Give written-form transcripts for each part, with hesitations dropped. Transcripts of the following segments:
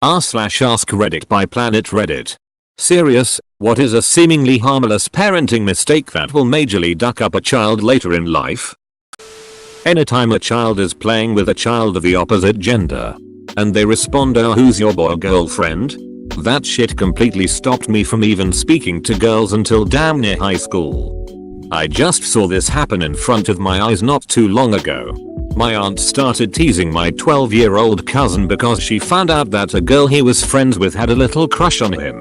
r/askreddit by Planet Reddit. Serious, what is a seemingly harmless parenting mistake that will majorly duck up a child later in life? Anytime a child is playing with a child of the opposite gender and they respond, "Oh, who's your boy or girlfriend?" that shit completely stopped me from even speaking to girls until damn near high school. I just saw this happen in front of my eyes not too long ago. My aunt started teasing my 12-year-old cousin because she found out that a girl he was friends with had a little crush on him.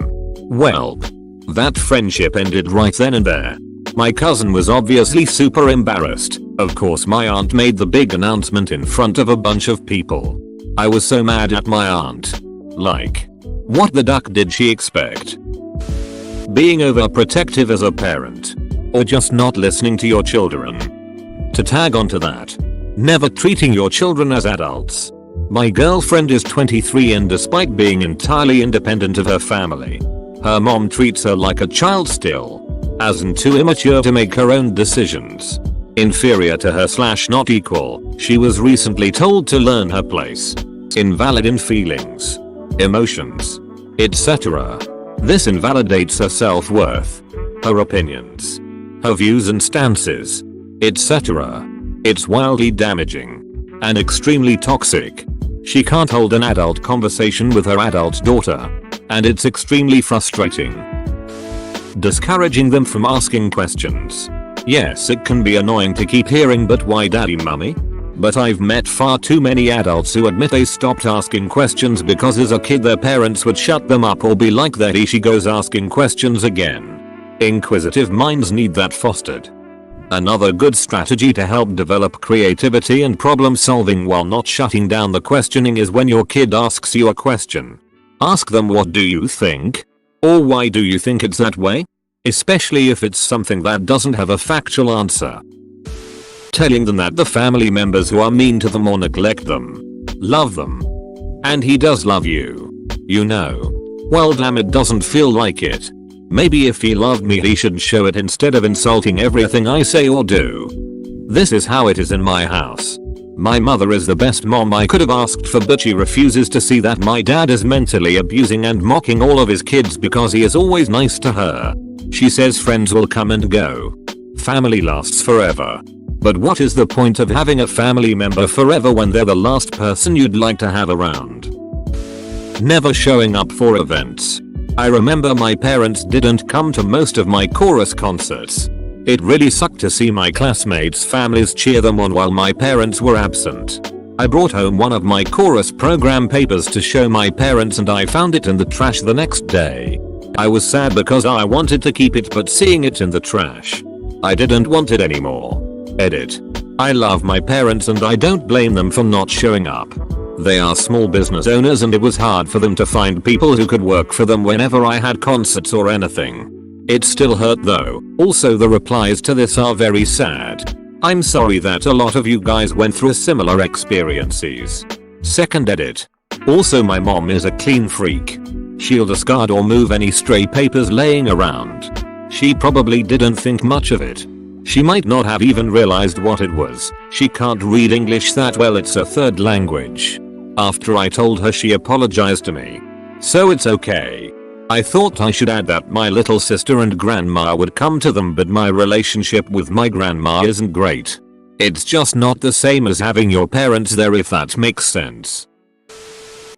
Well, that friendship ended right then and there. My cousin was obviously super embarrassed. Of course, my aunt made the big announcement in front of a bunch of people. I was so mad at my aunt. Like, what the duck did she expect? Being overprotective as a parent? Or just not listening to your children? To tag onto that, never treating your children as adults. My girlfriend is 23 and despite being entirely independent of her family, her mom treats her like a child still. As in too immature to make her own decisions. Inferior to her / not equal, she was recently told to learn her place. Invalid in feelings, emotions, etc. This invalidates her self-worth, her opinions, her views and stances, etc. It's wildly damaging and extremely toxic. She can't hold an adult conversation with her adult daughter, and it's extremely frustrating. Discouraging them from asking questions. Yes, it can be annoying to keep hearing "but why daddy, mummy?" But I've met far too many adults who admit they stopped asking questions because as a kid their parents would shut them up or be like, "There she goes asking questions again." Inquisitive minds need that fostered. Another good strategy to help develop creativity and problem solving while not shutting down the questioning is when your kid asks you a question, ask them, "What do you think?" Or "Why do you think it's that way?" Especially if it's something that doesn't have a factual answer. Telling them that the family members who are mean to them or neglect them love them. And he does love you. You know. Well, damn, it doesn't feel like it. Maybe if he loved me he should show it instead of insulting everything I say or do. This is how it is in my house. My mother is the best mom I could have asked for, but she refuses to see that my dad is mentally abusing and mocking all of his kids because he is always nice to her. She says friends will come and go. Family lasts forever. But what is the point of having a family member forever when they're the last person you'd like to have around? Never showing up for events. I remember my parents didn't come to most of my chorus concerts. It really sucked to see my classmates' families cheer them on while my parents were absent. I brought home one of my chorus program papers to show my parents and I found it in the trash the next day. I was sad because I wanted to keep it, but seeing it in the trash, I didn't want it anymore. Edit. I love my parents and I don't blame them for not showing up. They are small business owners and it was hard for them to find people who could work for them whenever I had concerts or anything. It still hurt though. Also, the replies to this are very sad. I'm sorry that a lot of you guys went through similar experiences. Second edit. Also, my mom is a clean freak. She'll discard or move any stray papers laying around. She probably didn't think much of it. She might not have even realized what it was. She can't read English that well, it's a third language. After I told her, she apologized to me. So it's okay. I thought I should add that my little sister and grandma would come to them, but my relationship with my grandma isn't great. It's just not the same as having your parents there, if that makes sense.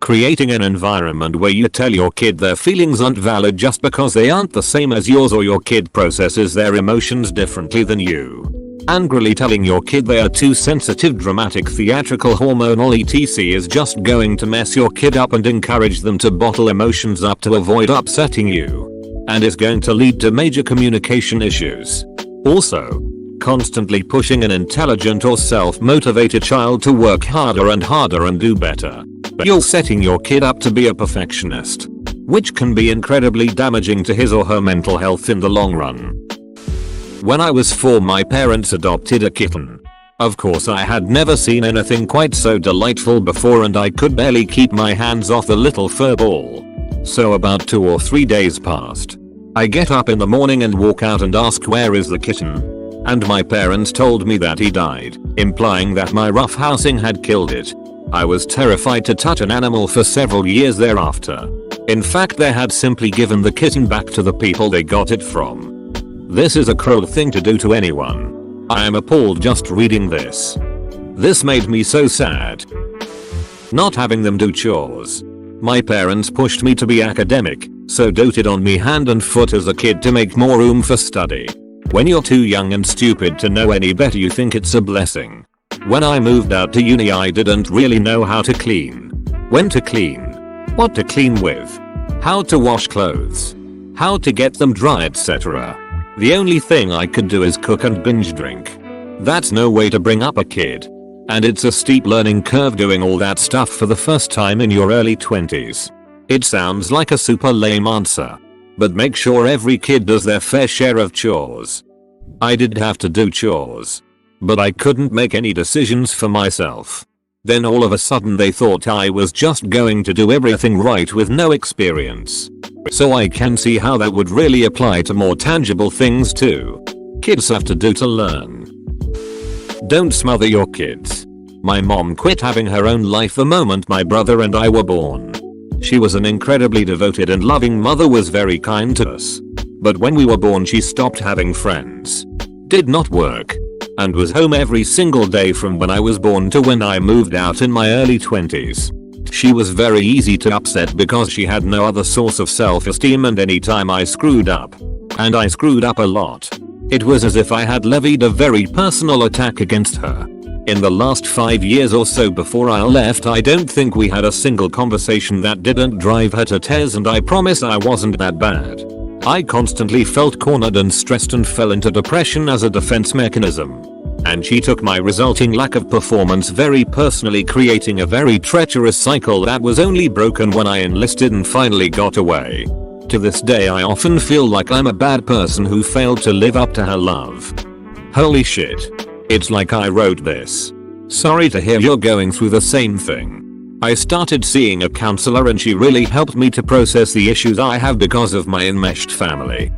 Creating an environment where you tell your kid their feelings aren't valid just because they aren't the same as yours or your kid processes their emotions differently than you. Angrily telling your kid they are too sensitive, dramatic, theatrical, hormonal, etc. is just going to mess your kid up and encourage them to bottle emotions up to avoid upsetting you. And is going to lead to major communication issues. Also, constantly pushing an intelligent or self-motivated child to work harder and harder and do better. But you're setting your kid up to be a perfectionist, which can be incredibly damaging to his or her mental health in the long run. When I was 4, my parents adopted a kitten. Of course, I had never seen anything quite so delightful before and I could barely keep my hands off the little fur ball. So about 2 or 3 days passed. I get up in the morning and walk out and ask, "Where is the kitten?" And my parents told me that he died, implying that my roughhousing had killed it. I was terrified to touch an animal for several years thereafter. In fact, they had simply given the kitten back to the people they got it from. This is a cruel thing to do to anyone. I am appalled just reading this. This made me so sad. Not having them do chores. My parents pushed me to be academic, so doted on me hand and foot as a kid to make more room for study. When you're too young and stupid to know any better, you think it's a blessing. When I moved out to uni, I didn't really know how to clean. When to clean. What to clean with. How to wash clothes. How to get them dry, etc. The only thing I could do is cook and binge drink. That's no way to bring up a kid. And it's a steep learning curve doing all that stuff for the first time in your early 20s. It sounds like a super lame answer. But make sure every kid does their fair share of chores. I did have to do chores. But I couldn't make any decisions for myself. Then all of a sudden they thought I was just going to do everything right with no experience. So I can see how that would really apply to more tangible things too. Kids have to do to learn. Don't smother your kids. My mom quit having her own life the moment my brother and I were born. She was an incredibly devoted and loving mother, was very kind to us. But when we were born, she stopped having friends. Did not work. And was home every single day from when I was born to when I moved out in my early 20s. She was very easy to upset because she had no other source of self-esteem, and anytime I screwed up, and I screwed up a lot, it was as if I had levied a very personal attack against her. In the last 5 years or so before I left, I don't think we had a single conversation that didn't drive her to tears, and I promise I wasn't that bad. I constantly felt cornered and stressed and fell into depression as a defense mechanism. And she took my resulting lack of performance very personally, creating a very treacherous cycle that was only broken when I enlisted and finally got away. To this day, I often feel like I'm a bad person who failed to live up to her love. Holy shit. It's like I wrote this. Sorry to hear you're going through the same thing. I started seeing a counselor and she really helped me to process the issues I have because of my enmeshed family.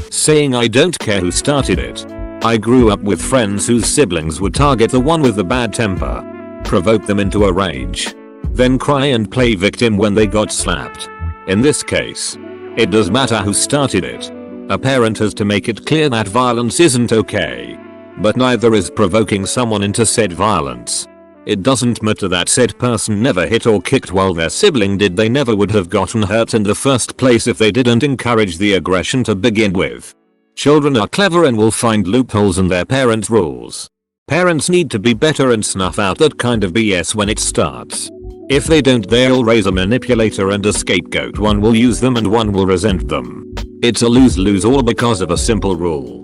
Saying I don't care who started it. I grew up with friends whose siblings would target the one with the bad temper, provoke them into a rage, then cry and play victim when they got slapped. In this case, it does matter who started it. A parent has to make it clear that violence isn't okay. But neither is provoking someone into said violence. It doesn't matter that said person never hit or kicked while their sibling did. They never would have gotten hurt in the first place if they didn't encourage the aggression to begin with. Children are clever and will find loopholes in their parents' rules. Parents need to be better and snuff out that kind of BS when it starts. If they don't, they'll raise a manipulator and a scapegoat. One will use them and one will resent them. It's a lose-lose all because of a simple rule.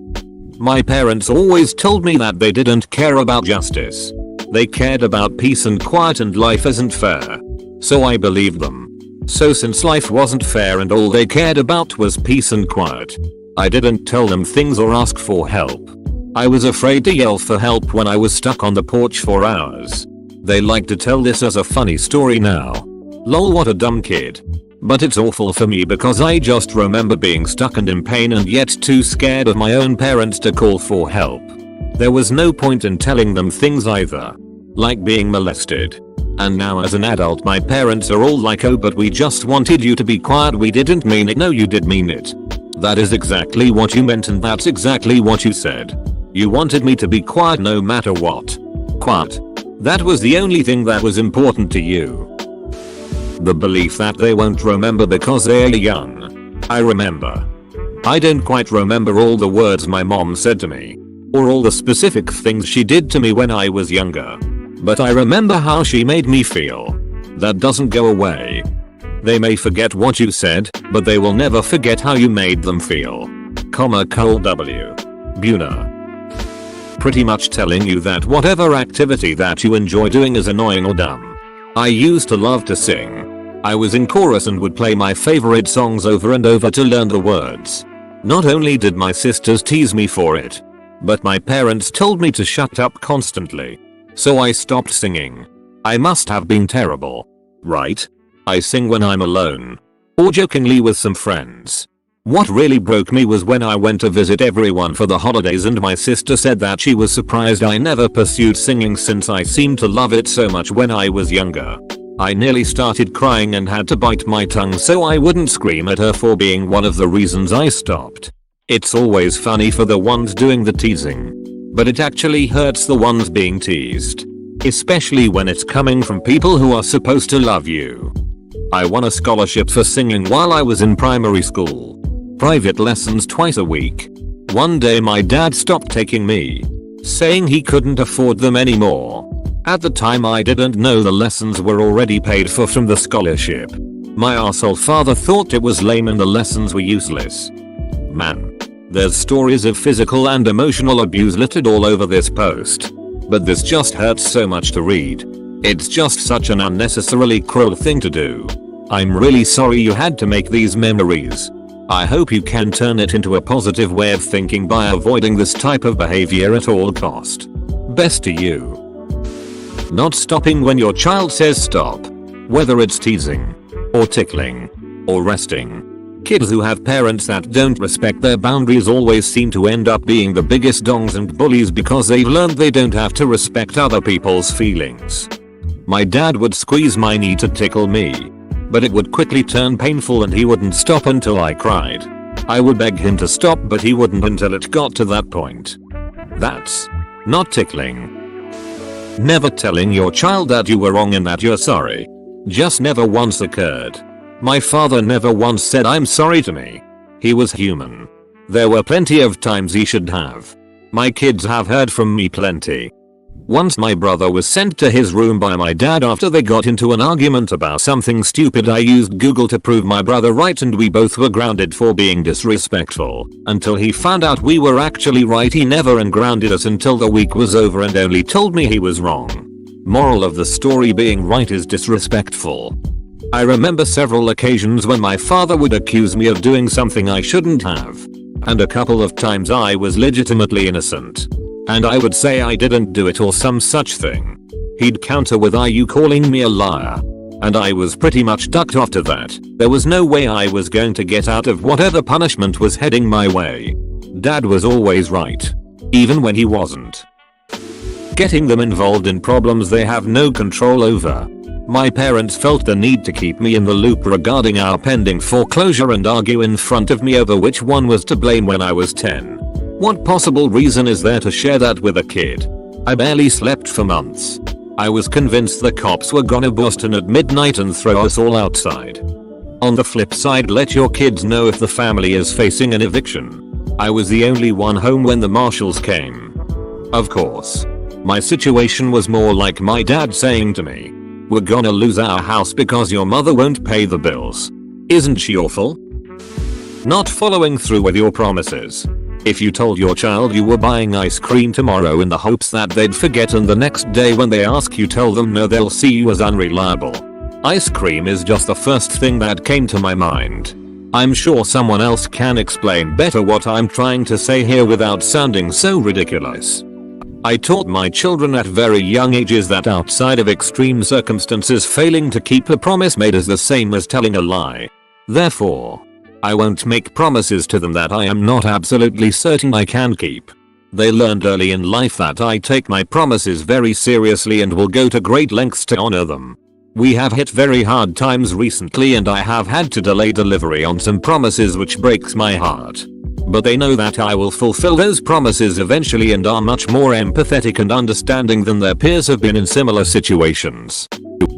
My parents always told me that they didn't care about justice. They cared about peace and quiet, and life isn't fair. So I believed them. So since life wasn't fair and all they cared about was peace and quiet, I didn't tell them things or ask for help. I was afraid to yell for help when I was stuck on the porch for hours. They like to tell this as a funny story now. Lol, what a dumb kid. But it's awful for me because I just remember being stuck and in pain and yet too scared of my own parents to call for help. There was no point in telling them things either. Like being molested. And now as an adult my parents are all like, oh but we just wanted you to be quiet, we didn't mean it. No, you did mean it. That is exactly what you meant and that's exactly what you said. You wanted me to be quiet no matter what. Quiet. That was the only thing that was important to you. The belief that they won't remember because they're young. I remember. I don't quite remember all the words my mom said to me. Or all the specific things she did to me when I was younger. But I remember how she made me feel. That doesn't go away. They may forget what you said, but they will never forget how you made them feel. Cole W. Buna. Pretty much telling you that whatever activity that you enjoy doing is annoying or dumb. I used to love to sing. I was in chorus and would play my favorite songs over and over to learn the words. Not only did my sisters tease me for it, but my parents told me to shut up constantly. So I stopped singing. I must have been terrible. Right? I sing when I'm alone. Or jokingly with some friends. What really broke me was when I went to visit everyone for the holidays and my sister said that she was surprised I never pursued singing since I seemed to love it so much when I was younger. I nearly started crying and had to bite my tongue so I wouldn't scream at her for being one of the reasons I stopped. It's always funny for the ones doing the teasing, but it actually hurts the ones being teased. Especially when it's coming from people who are supposed to love you. I won a scholarship for singing while I was in primary school. Private lessons twice a week. One day my dad stopped taking me, saying he couldn't afford them anymore. At the time I didn't know the lessons were already paid for from the scholarship. My arsehole father thought it was lame and the lessons were useless. Man. There's stories of physical and emotional abuse littered all over this post. But this just hurts so much to read. It's just such an unnecessarily cruel thing to do. I'm really sorry you had to make these memories. I hope you can turn it into a positive way of thinking by avoiding this type of behavior at all cost. Best to you. Not stopping when your child says stop. Whether it's teasing, or tickling, or resting. Kids who have parents that don't respect their boundaries always seem to end up being the biggest dongs and bullies because they've learned they don't have to respect other people's feelings. My dad would squeeze my knee to tickle me. But it would quickly turn painful and he wouldn't stop until I cried. I would beg him to stop but he wouldn't until it got to that point. That's not tickling. Never telling your child that you were wrong and that you're sorry. Just never once occurred. My father never once said I'm sorry to me. He was human. There were plenty of times he should have. My kids have heard from me plenty. Once my brother was sent to his room by my dad after they got into an argument about something stupid. I used Google to prove my brother right and we both were grounded for being disrespectful. Until he found out we were actually right, he never ungrounded us until the week was over and only told me he was wrong. Moral of the story: being right is disrespectful. I remember several occasions when my father would accuse me of doing something I shouldn't have. And a couple of times I was legitimately innocent. And I would say I didn't do it or some such thing. He'd counter with, "Are you calling me a liar?" And I was pretty much ducked after that. There was no way I was going to get out of whatever punishment was heading my way. Dad was always right. Even when he wasn't. Getting them involved in problems they have no control over. My parents felt the need to keep me in the loop regarding our pending foreclosure and argue in front of me over which one was to blame when I was 10. What possible reason is there to share that with a kid? I barely slept for months. I was convinced the cops were gonna bust in at midnight and throw us all outside. On the flip side, let your kids know if the family is facing an eviction. I was the only one home when the marshals came. Of course. My situation was more like my dad saying to me, "We're gonna lose our house because your mother won't pay the bills. Isn't she awful?" Not following through with your promises. If you told your child you were buying ice cream tomorrow in the hopes that they'd forget and the next day when they ask you tell them no, they'll see you as unreliable. Ice cream is just the first thing that came to my mind. I'm sure someone else can explain better what I'm trying to say here without sounding so ridiculous. I taught my children at very young ages that outside of extreme circumstances, failing to keep a promise made is the same as telling a lie. Therefore, I won't make promises to them that I am not absolutely certain I can keep. They learned early in life that I take my promises very seriously and will go to great lengths to honor them. We have hit very hard times recently and I have had to delay delivery on some promises, which breaks my heart. But they know that I will fulfill those promises eventually and are much more empathetic and understanding than their peers have been in similar situations.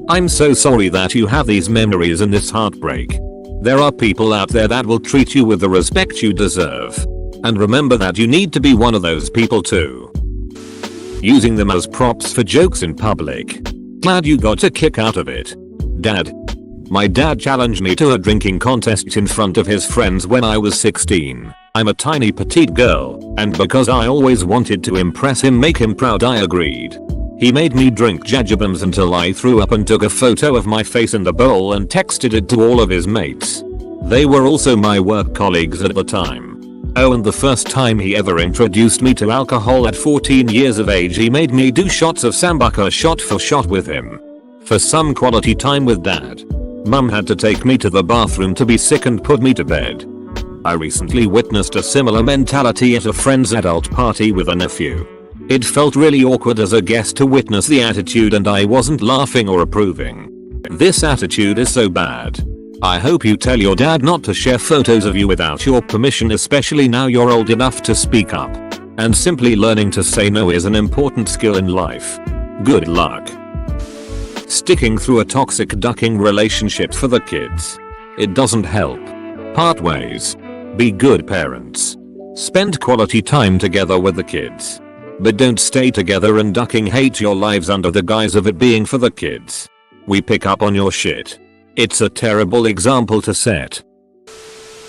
I'm so sorry that you have these memories and this heartbreak. There are people out there that will treat you with the respect you deserve. And remember that you need to be one of those people too. Using them as props for jokes in public. Glad you got a kick out of it. Dad. My dad challenged me to a drinking contest in front of his friends when I was 16. I'm a tiny petite girl, and because I always wanted to impress him, make him proud, I agreed. He made me drink jajabums until I threw up and took a photo of my face in the bowl and texted it to all of his mates. They were also my work colleagues at the time. Oh, and the first time he ever introduced me to alcohol at 14 years of age, he made me do shots of Sambuca shot for shot with him. For some quality time with dad. Mum had to take me to the bathroom to be sick and put me to bed. I recently witnessed a similar mentality at a friend's adult party with a nephew. It felt really awkward as a guest to witness the attitude, and I wasn't laughing or approving. This attitude is so bad. I hope you tell your dad not to share photos of you without your permission, especially now you're old enough to speak up. And simply learning to say no is an important skill in life. Good luck. Sticking through a toxic ducking relationship for the kids. It doesn't help. Part ways. Be good parents. Spend quality time together with the kids. But don't stay together and ducking hate your lives under the guise of it being for the kids. We pick up on your shit. It's a terrible example to set.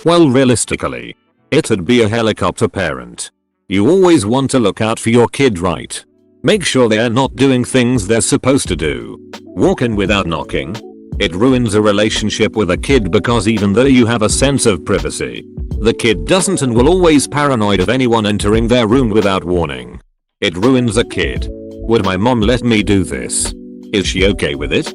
Well, realistically, it'd be a helicopter parent. You always want to look out for your kid, right? Make sure they're not doing things they're supposed to do. Walk in without knocking. It ruins a relationship with a kid because even though you have a sense of privacy, the kid doesn't and will always paranoid of anyone entering their room without warning. It ruins a kid. Would my mom let me do this? Is she okay with it?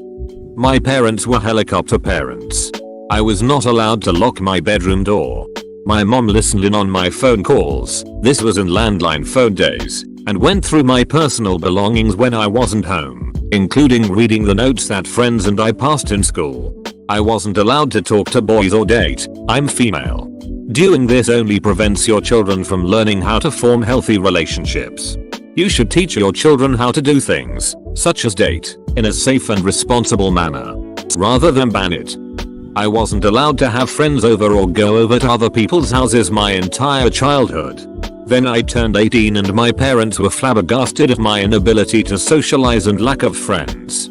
My parents were helicopter parents. I was not allowed to lock my bedroom door. My mom listened in on my phone calls, this was in landline phone days, and went through my personal belongings when I wasn't home, including reading the notes that friends and I passed in school. I wasn't allowed to talk to boys or date, I'm female. Doing this only prevents your children from learning how to form healthy relationships. You should teach your children how to do things, such as date, in a safe and responsible manner, rather than ban it. I wasn't allowed to have friends over or go over to other people's houses my entire childhood. Then I turned 18 and my parents were flabbergasted at my inability to socialize and lack of friends.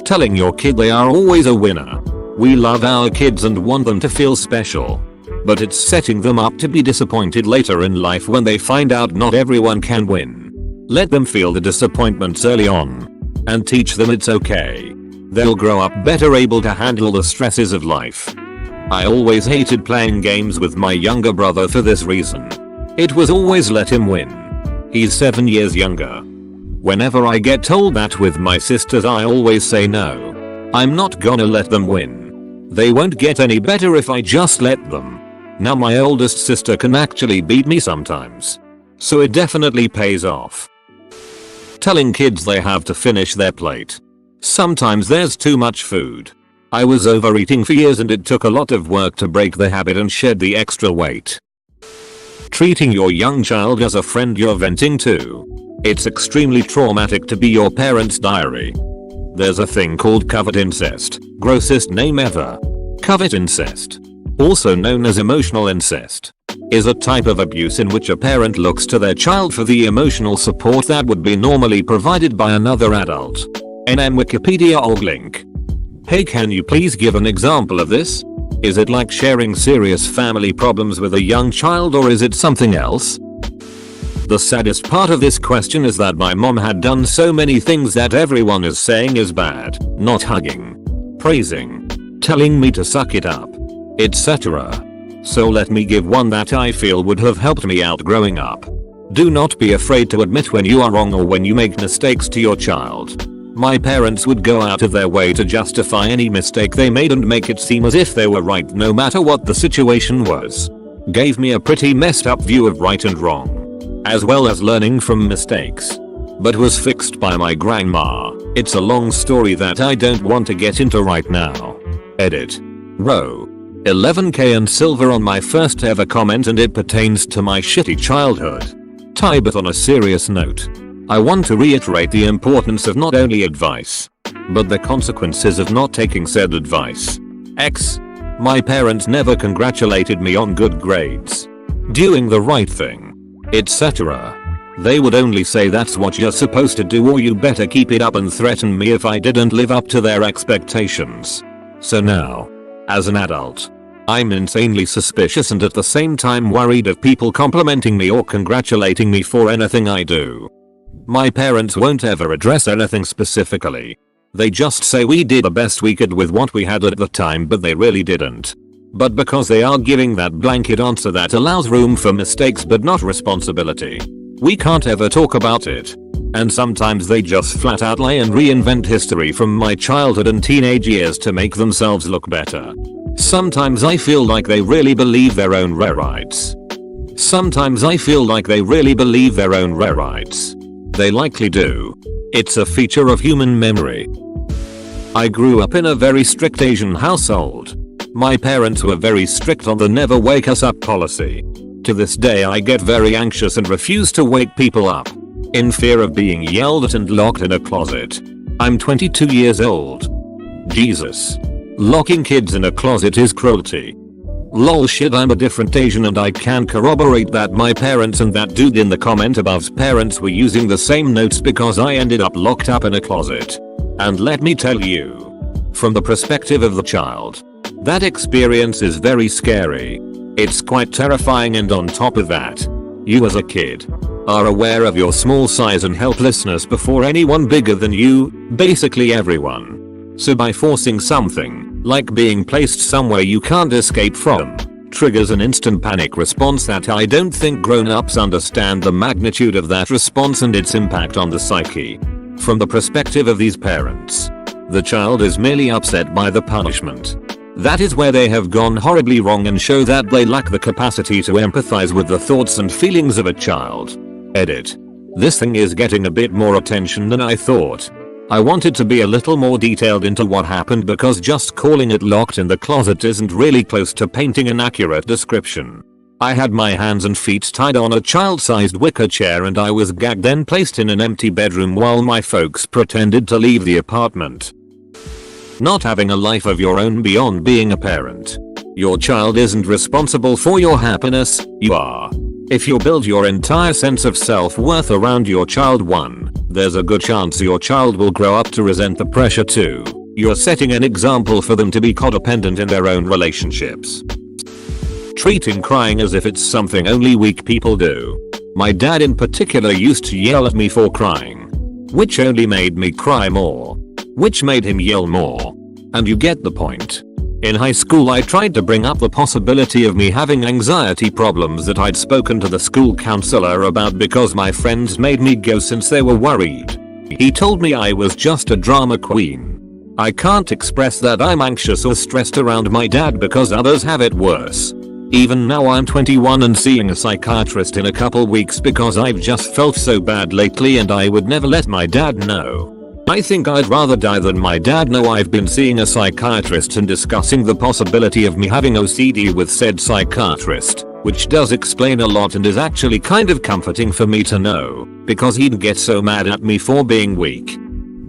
Telling your kid they are always a winner. We love our kids and want them to feel special. But it's setting them up to be disappointed later in life when they find out not everyone can win. Let them feel the disappointments early on. And teach them it's okay. They'll grow up better able to handle the stresses of life. I always hated playing games with my younger brother for this reason. It was always let him win. He's 7 years younger. Whenever I get told that with my sisters, I always say no. I'm not gonna let them win. They won't get any better if I just let them. Now my oldest sister can actually beat me sometimes. So it definitely pays off. Telling kids they have to finish their plate. Sometimes there's too much food. I was overeating for years and it took a lot of work to break the habit and shed the extra weight. Treating your young child as a friend you're venting to. It's extremely traumatic to be your parent's diary. There's a thing called covert incest, grossest name ever. Covert incest, also known as emotional incest, is a type of abuse in which a parent looks to their child for the emotional support that would be normally provided by another adult. NM Wikipedia org link. Hey, can you please give an example of this? Is it like sharing serious family problems with a young child, or is it something else? The saddest part of this question is that my mom had done so many things that everyone is saying is bad, not hugging, praising, telling me to suck it up, etc. So let me give one that I feel would have helped me out growing up. Do not be afraid to admit when you are wrong or when you make mistakes to your child. My parents would go out of their way to justify any mistake they made and make it seem as if they were right no matter what the situation was. Gave me a pretty messed up view of right and wrong, as well as learning from mistakes. But was fixed by my grandma. It's a long story that I don't want to get into right now. Edit. Row. 11k and silver on my first ever comment, and it pertains to my shitty childhood. Tie, but on a serious note, I want to reiterate the importance of not only advice, but the consequences of not taking said advice. My parents never congratulated me on good grades, doing the right thing, etc. They would only say that's what you're supposed to do or you better keep it up, and threaten me if I didn't live up to their expectations. So now, as an adult, I'm insanely suspicious and at the same time worried of people complimenting me or congratulating me for anything I do. My parents won't ever address anything specifically. They just say we did the best we could with what we had at the time, but they really didn't. But because they are giving that blanket answer that allows room for mistakes but not responsibility, we can't ever talk about it. And sometimes they just flat out lie and reinvent history from my childhood and teenage years to make themselves look better. Sometimes I feel like they really believe their own rights. Sometimes I feel like they really believe their own rights. They likely do. It's a feature of human memory. I grew up in a very strict Asian household. My parents were very strict on the never wake us up policy. To this day I get very anxious and refuse to wake people up, in fear of being yelled at and locked in a closet. I'm 22 years old. Jesus. Locking kids in a closet is cruelty. Lol shit, I'm a different Asian and I can corroborate that my parents and that dude in the comment above's parents were using the same notes because I ended up locked up in a closet. And let me tell you, from the perspective of the child, that experience is very scary. It's quite terrifying, and on top of that, you as a kid are aware of your small size and helplessness before anyone bigger than you, basically everyone. So by forcing something, like being placed somewhere you can't escape from, triggers an instant panic response that I don't think grown-ups understand the magnitude of that response and its impact on the psyche. From the perspective of these parents, the child is merely upset by the punishment. That is where they have gone horribly wrong and show that they lack the capacity to empathize with the thoughts and feelings of a child. Edit. This thing is getting a bit more attention than I thought. I wanted to be a little more detailed into what happened because just calling it locked in the closet isn't really close to painting an accurate description. I had my hands and feet tied on a child-sized wicker chair and I was gagged, then placed in an empty bedroom while my folks pretended to leave the apartment. Not having a life of your own beyond being a parent. Your child isn't responsible for your happiness, you are. If you build your entire sense of self-worth around your child, there's a good chance your child will grow up to resent the pressure too. You're setting an example for them to be codependent in their own relationships. Treating crying as if it's something only weak people do. My dad in particular used to yell at me for crying, which only made me cry more, which made him yell more. And you get the point. In high school I tried to bring up the possibility of me having anxiety problems that I'd spoken to the school counselor about because my friends made me go since they were worried. He told me I was just a drama queen. I can't express that I'm anxious or stressed around my dad because others have it worse. Even now I'm 21 and seeing a psychiatrist in a couple weeks because I've just felt so bad lately and I would never let my dad know. I think I'd rather die than my dad know I've been seeing a psychiatrist and discussing the possibility of me having OCD with said psychiatrist, which does explain a lot and is actually kind of comforting for me to know, because he'd get so mad at me for being weak.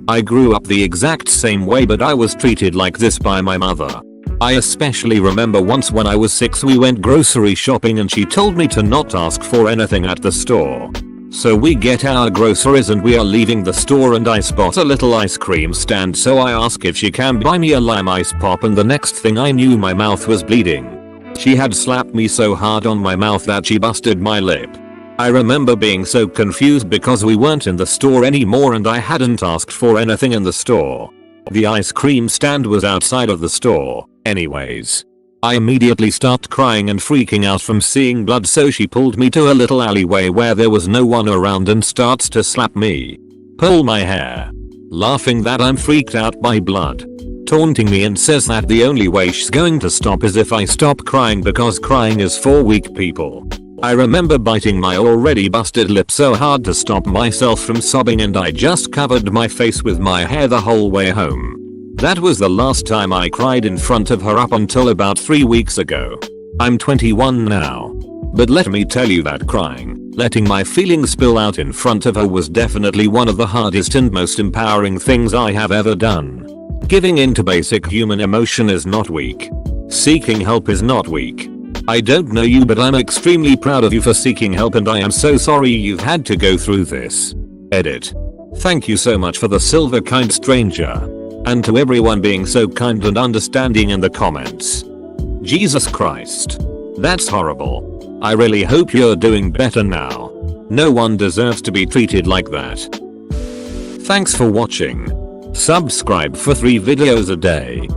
I grew up the exact same way, but I was treated like this by my mother. I especially remember once when I was 6 we went grocery shopping and she told me to not ask for anything at the store. So we get our groceries and we are leaving the store and I spot a little ice cream stand, so I ask if she can buy me a lime ice pop, and the next thing I knew my mouth was bleeding. She had slapped me so hard on my mouth that she busted my lip. I remember being so confused because we weren't in the store anymore and I hadn't asked for anything in the store. The ice cream stand was outside of the store, anyways. I immediately started crying and freaking out from seeing blood, so she pulled me to a little alleyway where there was no one around and starts to slap me, pull my hair, laughing that I'm freaked out by blood, taunting me, and says that the only way she's going to stop is if I stop crying because crying is for weak people. I remember biting my already busted lip so hard to stop myself from sobbing, and I just covered my face with my hair the whole way home. That was the last time I cried in front of her up until about 3 weeks ago. I'm 21 now. But let me tell you that crying, letting my feelings spill out in front of her, was definitely one of the hardest and most empowering things I have ever done. Giving in to basic human emotion is not weak. Seeking help is not weak. I don't know you, but I'm extremely proud of you for seeking help, and I am so sorry you've had to go through this. Edit. Thank you so much for the silver kind stranger. And to everyone being so kind and understanding in the comments. Jesus Christ. That's horrible. I really hope you're doing better now. No one deserves to be treated like that. Thanks for watching. Subscribe for 3 videos a day.